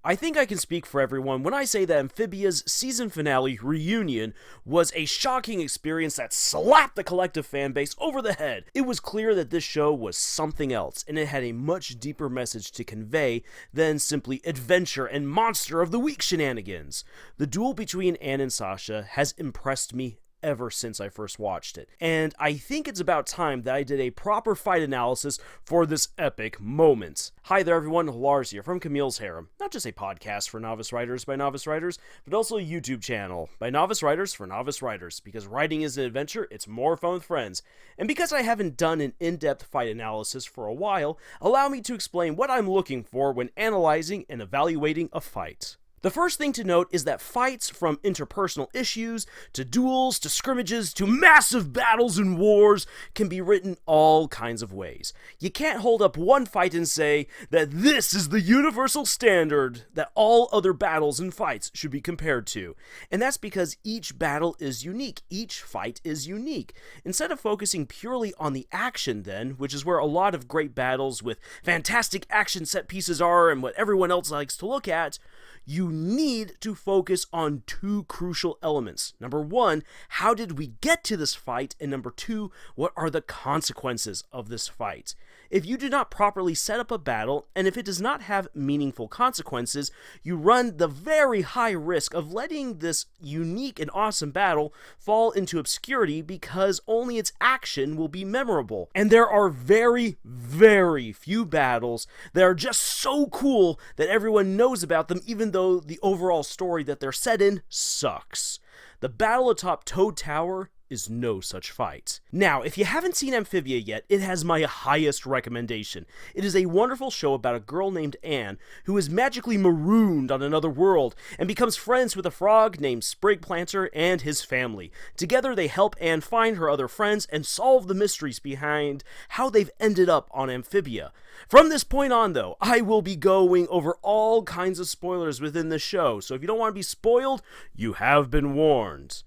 I think I can speak for everyone when I say that Amphibia's season finale reunion was a shocking experience that slapped the collective fanbase over the head. It was clear that this show was something else, and it had a much deeper message to convey than simply adventure and monster of the week shenanigans. The duel between Anne and Sasha has impressed me ever since I first watched it, and I think it's about time that I did a proper fight analysis for this epic moment. Hi there everyone, Lars here from Camille's Harem, not just a podcast for novice writers by novice writers, but also a YouTube channel by novice writers for novice writers, because writing is an adventure, it's more fun with friends, and because I haven't done an in-depth fight analysis for a while, allow me to explain what I'm looking for when analyzing and evaluating a fight. The first thing to note is that fights, from interpersonal issues, to duels, to scrimmages, to massive battles and wars, can be written all kinds of ways. You can't hold up one fight and say that this is the universal standard that all other battles and fights should be compared to. And that's because each battle is unique, each fight is unique. Instead of focusing purely on the action then, which is where a lot of great battles with fantastic action set pieces are and what everyone else likes to look at, you need to focus on two crucial elements. Number one, how did we get to this fight? And number two, what are the consequences of this fight? If you do not properly set up a battle, and if it does not have meaningful consequences, you run the very high risk of letting this unique and awesome battle fall into obscurity because only its action will be memorable. And there are very, very few battles that are just so cool that everyone knows about them, even though the overall story that they're set in sucks. The battle atop Toad Tower is no such fight. Now, if you haven't seen Amphibia yet, it has my highest recommendation. It is a wonderful show about a girl named Anne who is magically marooned on another world and becomes friends with a frog named Sprig Planter and his family. Together they help Anne find her other friends and solve the mysteries behind how they've ended up on Amphibia. From this point on, though, I will be going over all kinds of spoilers within the show, so if you don't want to be spoiled, you have been warned.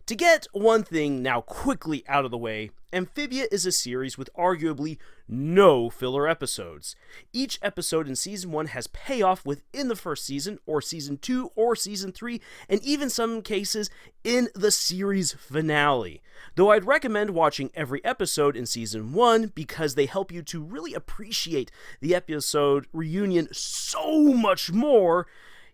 To get one thing now quickly out of the way, Amphibia is a series with arguably no filler episodes. Each episode in Season 1 has payoff within the first season, or Season 2, or Season 3, and even some cases in the series finale. Though I'd recommend watching every episode in Season 1 because they help you to really appreciate the episode reunion so much more.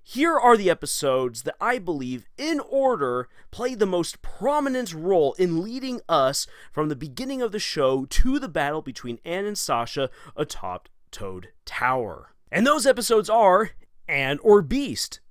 Here are the episodes that I believe, in order, play the most prominent role in leading us from the beginning of the show to the battle between Anne and Sasha atop Toad Tower. And those episodes are Anne or Beast,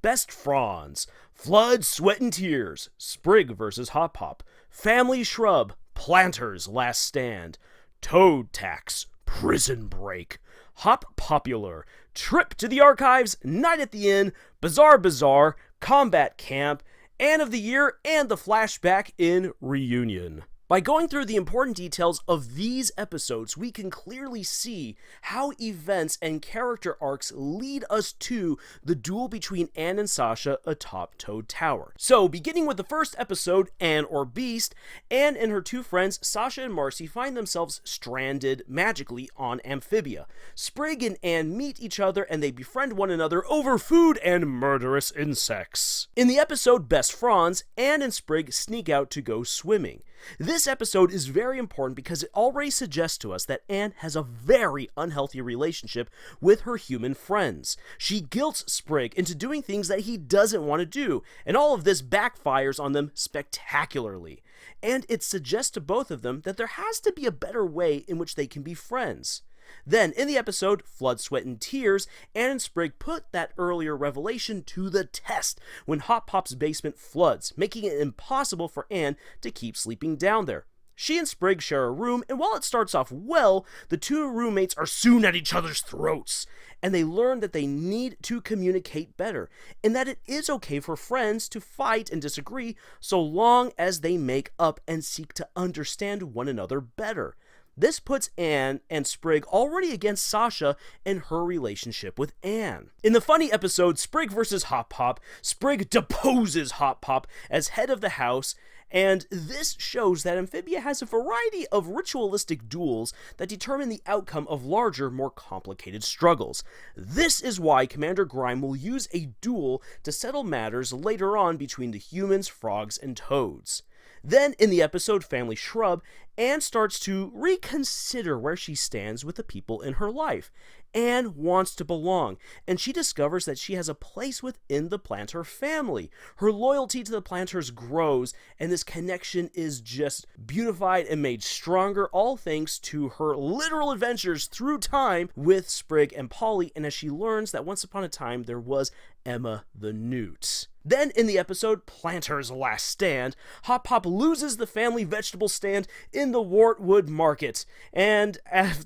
Best Franz, Flood, Sweat and Tears, Sprig vs. Hop Pop, Family Shrub, Planter's Last Stand, Toad Tax, Prison Break, Hop Popular, Trip to the Archives, Night at the Inn, Bizarre Bazaar, Combat Camp, Anne of the Year, and the flashback in Reunion. By going through the important details of these episodes, we can clearly see how events and character arcs lead us to the duel between Anne and Sasha atop Toad Tower. So, beginning with the first episode, Anne or Beast, Anne and her two friends, Sasha and Marcy, find themselves stranded magically on Amphibia. Sprig and Anne meet each other and they befriend one another over food and murderous insects. In the episode Best Franz, Anne and Sprig sneak out to go swimming. This episode is very important because it already suggests to us that Anne has a very unhealthy relationship with her human friends. She guilts Sprig into doing things that he doesn't want to do, and all of this backfires on them spectacularly. And it suggests to both of them that there has to be a better way in which they can be friends. Then, in the episode Flood, Sweat, and Tears, Anne and Sprig put that earlier revelation to the test when Hop Pop's basement floods, making it impossible for Anne to keep sleeping down there. She and Sprig share a room, and while it starts off well, the two roommates are soon at each other's throats, and they learn that they need to communicate better, and that it is okay for friends to fight and disagree so long as they make up and seek to understand one another better. This puts Anne and Sprig already against Sasha and her relationship with Anne. In the funny episode Sprig vs. Hop Pop, Sprig deposes Hop Pop as head of the house, And this shows that Amphibia has a variety of ritualistic duels that determine the outcome of larger, more complicated struggles. This is why Commander Grime will use a duel to settle matters later on between the humans, frogs, and toads. Then, in the episode Family Shrub, Anne starts to reconsider where she stands with the people in her life. Anne wants to belong, and she discovers that she has a place within the Planter family. Her loyalty to the Planters grows, and this connection is just beautified and made stronger, all thanks to her literal adventures through time with Sprig and Polly, and as she learns that once upon a time there was Emma the Newt. Then, in the episode Planter's Last Stand, Hop Pop loses the family vegetable stand in the Wartwood Market, and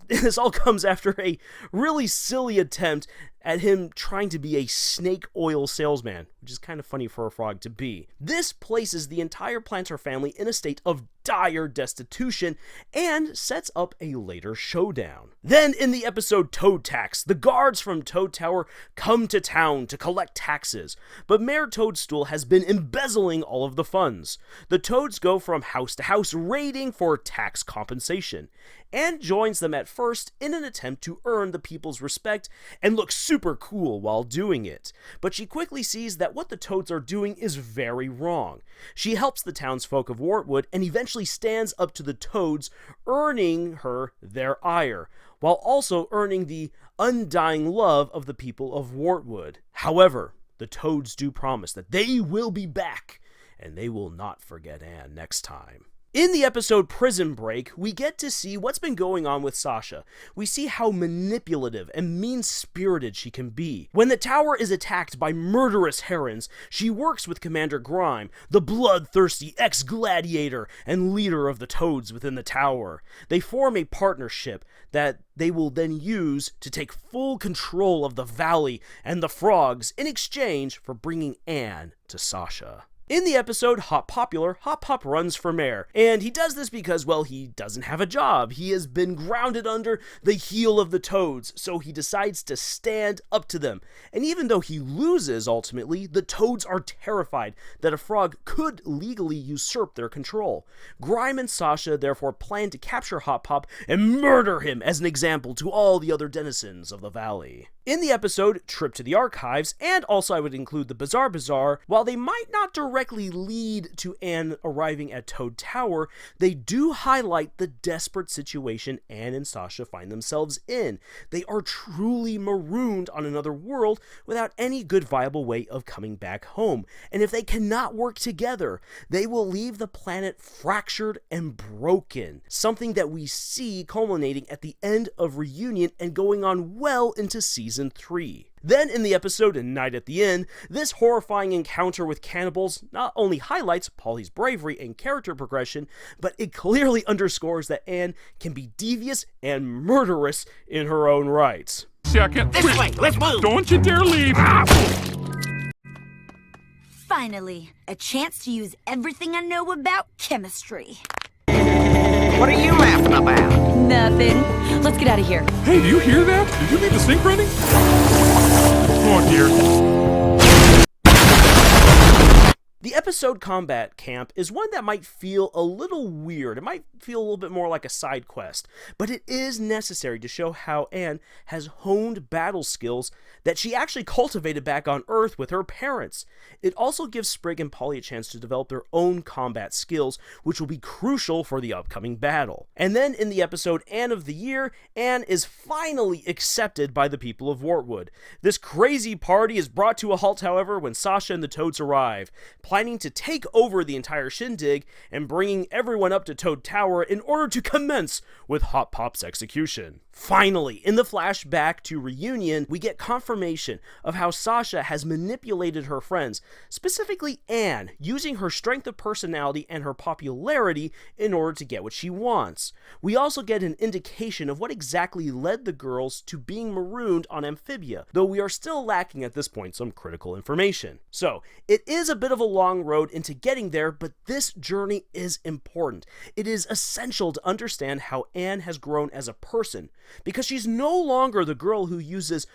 this all comes after a really silly attempt at him trying to be a snake oil salesman, which is kind of funny for a frog to be. This places the entire Planter family in a state of dire destitution and sets up a later showdown. Then, in the episode Toad Tax, the guards from Toad Tower come to town to collect taxes, but Mayor Toadstool has been embezzling all of the funds. The Toads go from house to house raiding for tax compensation. Anne joins them at first in an attempt to earn the people's respect and look super cool while doing it. But she quickly sees that what the Toads are doing is very wrong. She helps the townsfolk of Wartwood and eventually stands up to the Toads, earning her their ire, while also earning the undying love of the people of Wartwood. However, the Toads do promise that they will be back, and they will not forget Anne next time. In the episode Prison Break, we get to see what's been going on with Sasha. We see how manipulative and mean-spirited she can be. When the tower is attacked by murderous herons, she works with Commander Grime, the bloodthirsty ex-gladiator and leader of the Toads within the tower. They form a partnership that they will then use to take full control of the valley and the frogs in exchange for bringing Anne to Sasha. In the episode Hot Popular, Hop Pop runs for mayor, and he does this because, well, he doesn't have a job. He has been grounded under the heel of the Toads, so he decides to stand up to them. And even though he loses ultimately, the Toads are terrified that a frog could legally usurp their control. Grime and Sasha therefore plan to capture Hop Pop and murder him as an example to all the other denizens of the valley. In the episode Trip to the Archives, and also I would include the Bizarre Bazaar, while they might not directly lead to Anne arriving at Toad Tower, they do highlight the desperate situation Anne and Sasha find themselves in. They are truly marooned on another world without any good viable way of coming back home, and if they cannot work together, they will leave the planet fractured and broken, something that we see culminating at the end of Reunion and going on well into Season 3. Then, in the episode Night at the Inn, this horrifying encounter with cannibals not only highlights Polly's bravery and character progression, but it clearly underscores that Anne can be devious and murderous in her own right. Second. This way, let's move! Don't you dare leave! Finally, a chance to use everything I know about chemistry. What are you laughing about? Nothing. Let's get out of here. Hey, do you hear that? Did you leave the sink running? Oh dear. The episode Combat Camp is one that might feel a little weird. It might feel a little bit more like a side quest, but it is necessary to show how Anne has honed battle skills that she actually cultivated back on Earth with her parents. It also gives Sprig and Polly a chance to develop their own combat skills, which will be crucial for the upcoming battle. And then in the episode Anne of the Year, Anne is finally accepted by the people of Wartwood. This crazy party is brought to a halt, however, when Sasha and the Toads arrive, planning to take over the entire shindig and bringing everyone up to Toad Tower in order to commence with Hop Pop's execution. Finally, in the flashback to Reunion, we get confirmation of how Sasha has manipulated her friends, specifically Anne, using her strength of personality and her popularity in order to get what she wants. We also get an indication of what exactly led the girls to being marooned on Amphibia, though we are still lacking at this point some critical information. So, it is a bit of a long road into getting there, but this journey is important. It is essential to understand how Anne has grown as a person, because she's no longer the girl who uses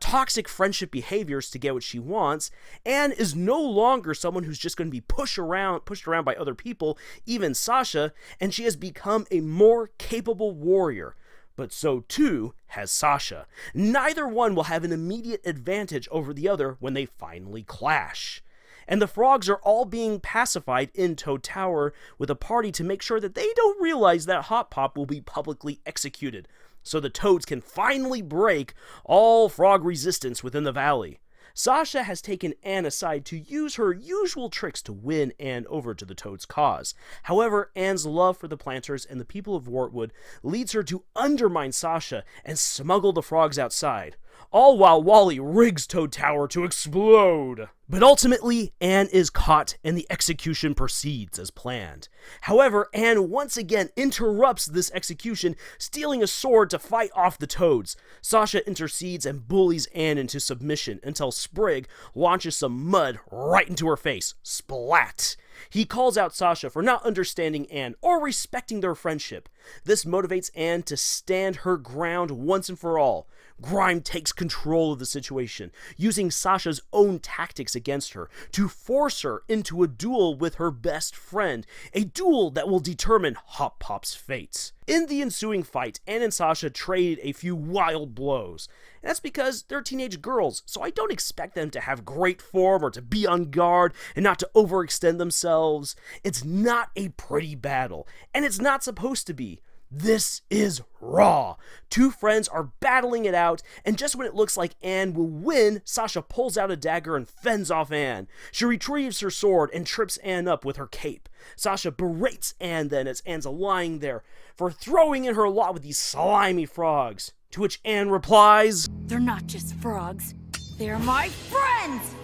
toxic friendship behaviors to get what she wants. Anne is no longer someone who's just going to be pushed around by other people, even Sasha, and she has become a more capable warrior. But so too has Sasha. Neither one will have an immediate advantage over the other when they finally clash. And the frogs are all being pacified in Toad Tower with a party to make sure that they don't realize that Hop Pop will be publicly executed, so the Toads can finally break all frog resistance within the valley. Sasha has taken Anne aside to use her usual tricks to win Anne over to the Toads' cause. However, Anne's love for the planters and the people of Wartwood leads her to undermine Sasha and smuggle the frogs outside, all while Wally rigs Toad Tower to explode. But ultimately, Anne is caught and the execution proceeds as planned. However, Anne once again interrupts this execution, stealing a sword to fight off the Toads. Sasha intercedes and bullies Anne into submission until Sprig launches some mud right into her face. Splat! He calls out Sasha for not understanding Anne or respecting their friendship. This motivates Anne to stand her ground once and for all. Grime takes control of the situation, using Sasha's own tactics against her to force her into a duel with her best friend, a duel that will determine Hop Pop's fate. In the ensuing fight, Anne and Sasha trade a few wild blows. That's because they're teenage girls, so I don't expect them to have great form or to be on guard and not to overextend themselves. It's not a pretty battle, and it's not supposed to be. This is Raw. Two friends are battling it out, and just when it looks like Anne will win, Sasha pulls out a dagger and fends off Anne. She retrieves her sword and trips Anne up with her cape. Sasha berates Anne then as Anne's lying there for throwing in her lot with these slimy frogs, to which Anne replies, They're not just frogs. They're my friends!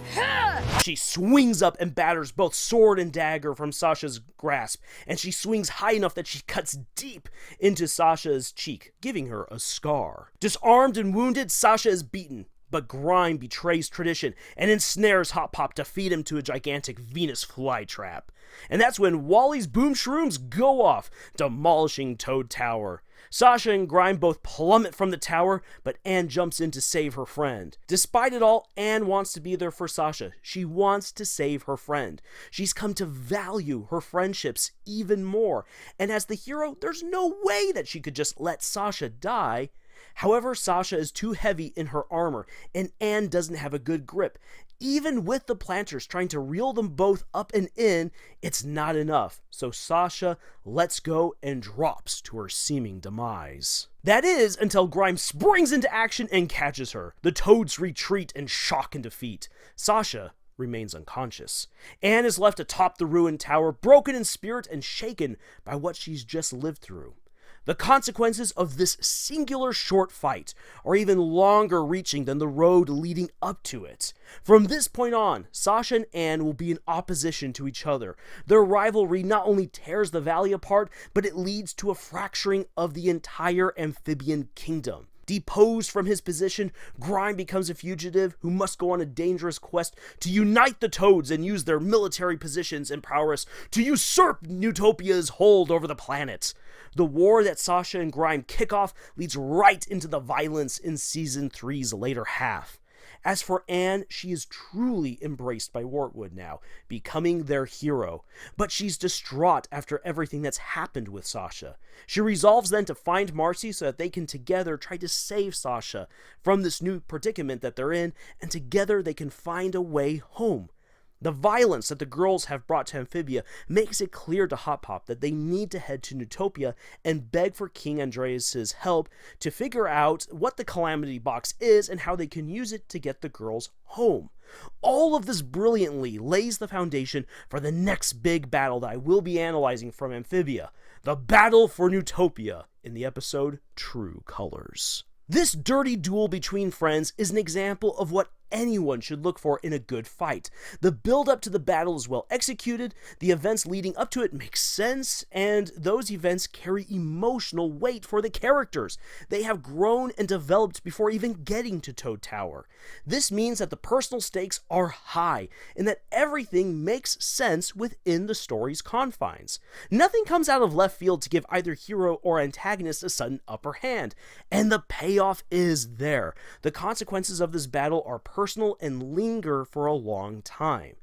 She swings up and batters both sword and dagger from Sasha's grasp, and she swings high enough that she cuts deep into Sasha's cheek, giving her a scar. Disarmed and wounded, Sasha is beaten, but Grime betrays tradition and ensnares Hop Pop to feed him to a gigantic Venus flytrap. And that's when Wally's boom shrooms go off, demolishing Toad Tower. Sasha and Grime both plummet from the tower, but Anne jumps in to save her friend. Despite it all, Anne wants to be there for Sasha. She wants to save her friend. She's come to value her friendships even more, and as the hero, there's no way that she could just let Sasha die. However, Sasha is too heavy in her armor, and Anne doesn't have a good grip. Even with the planters trying to reel them both up and in, it's not enough, so Sasha lets go and drops to her seeming demise. That is, until Grime springs into action and catches her. The Toads retreat in shock and defeat. Sasha remains unconscious. Anne is left atop the ruined tower, broken in spirit and shaken by what she's just lived through. The consequences of this singular short fight are even longer reaching than the road leading up to it. From this point on, Sasha and Anne will be in opposition to each other. Their rivalry not only tears the valley apart, but it leads to a fracturing of the entire amphibian kingdom. Deposed from his position, Grime becomes a fugitive who must go on a dangerous quest to unite the Toads and use their military positions and prowess to usurp Newtopia's hold over the planet. The war that Sasha and Grime kick off leads right into the violence in Season 3's later half. As for Anne, she is truly embraced by Wartwood now, becoming their hero. But she's distraught after everything that's happened with Sasha. She resolves then to find Marcy so that they can together try to save Sasha from this new predicament that they're in, and together they can find a way home. The violence that the girls have brought to Amphibia makes it clear to Hop Pop that they need to head to Newtopia and beg for King Andreas's help to figure out what the Calamity Box is and how they can use it to get the girls home. All of this brilliantly lays the foundation for the next big battle that I will be analyzing from Amphibia, the battle for Newtopia in the episode True Colors. This dirty duel between friends is an example of what anyone should look for in a good fight. The build up to the battle is well executed, the events leading up to it make sense, and those events carry emotional weight for the characters. They have grown and developed before even getting to Toad Tower. This means that the personal stakes are high, and that everything makes sense within the story's confines. Nothing comes out of left field to give either hero or antagonist a sudden upper hand, and the payoff is there. The consequences of this battle are personal and linger for a long time.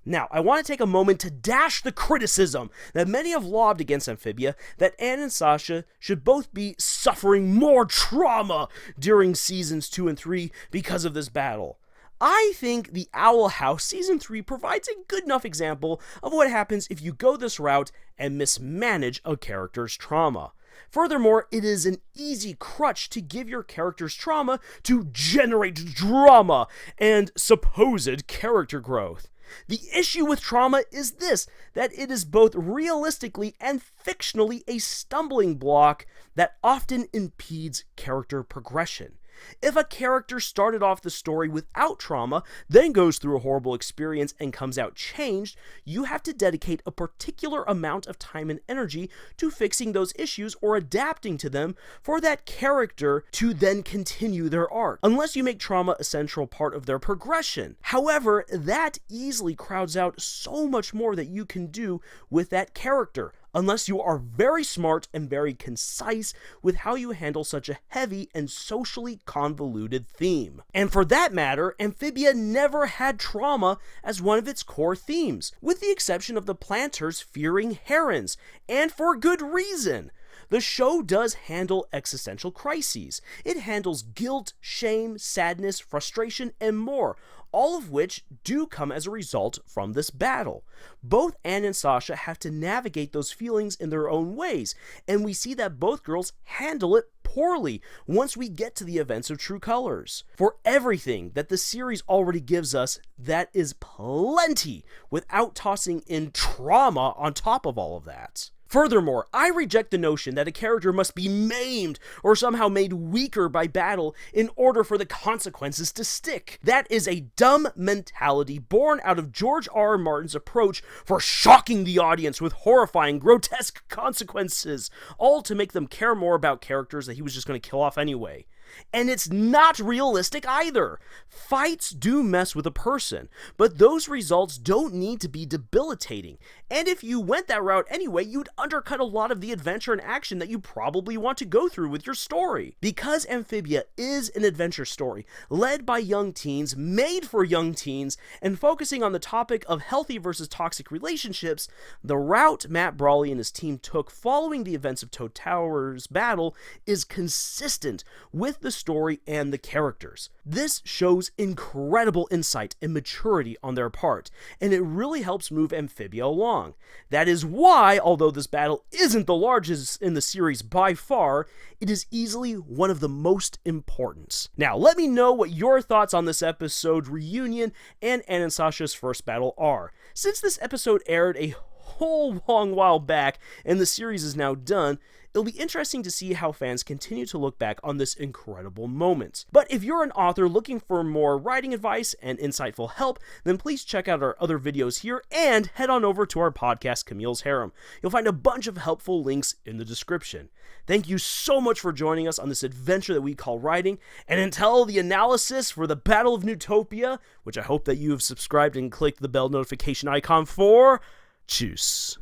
Now, I want to take a moment to dash the criticism that many have lobbed against Amphibia that Anne and Sasha should both be suffering more trauma during seasons 2 and 3 because of this battle. I think The Owl House Season 3 provides a good enough example of what happens if you go this route and mismanage a character's trauma. Furthermore, it is an easy crutch to give your character's trauma to generate drama and supposed character growth. The issue with trauma is this, that it is both realistically and fictionally a stumbling block that often impedes character progression. If a character started off the story without trauma, then goes through a horrible experience and comes out changed, you have to dedicate a particular amount of time and energy to fixing those issues or adapting to them for that character to then continue their arc, unless you make trauma a central part of their progression. However, that easily crowds out so much more that you can do with that character, unless you are very smart and very concise with how you handle such a heavy and socially convoluted theme. And for that matter, Amphibia never had trauma as one of its core themes, with the exception of the planters fearing herons, and for good reason. The show does handle existential crises. It handles guilt, shame, sadness, frustration, and more, all of which do come as a result from this battle. Both Anne and Sasha have to navigate those feelings in their own ways, and we see that both girls handle it poorly once we get to the events of True Colors. For everything that the series already gives us, that is plenty, without tossing in trauma on top of all of that. Furthermore, I reject the notion that a character must be maimed or somehow made weaker by battle in order for the consequences to stick. That is a dumb mentality born out of George R. Martin's approach for shocking the audience with horrifying, grotesque consequences, all to make them care more about characters that he was just going to kill off anyway. And it's not realistic either. Fights do mess with a person, but those results don't need to be debilitating. And if you went that route anyway, you'd undercut a lot of the adventure and action that you probably want to go through with your story. Because Amphibia is an adventure story, led by young teens, made for young teens, and focusing on the topic of healthy versus toxic relationships, the route Matt Brawley and his team took following the events of Toad Tower's battle is consistent with the story and the characters. This shows incredible insight and maturity on their part, and it really helps move Amphibia along. That is why, although this battle isn't the largest in the series by far, it is easily one of the most important. Now, let me know what your thoughts on this episode reunion and Anne and Sasha's first battle are. Since this episode aired a whole long while back and the series is now done, it'll be interesting to see how fans continue to look back on this incredible moment. But if you're an author looking for more writing advice and insightful help, then please check out our other videos here and head on over to our podcast, Camille's Harem. You'll find a bunch of helpful links in the description. Thank you so much for joining us on this adventure that we call writing, and until the analysis for the Battle of Newtopia, which I hope that you have subscribed and clicked the bell notification icon for, tschüss.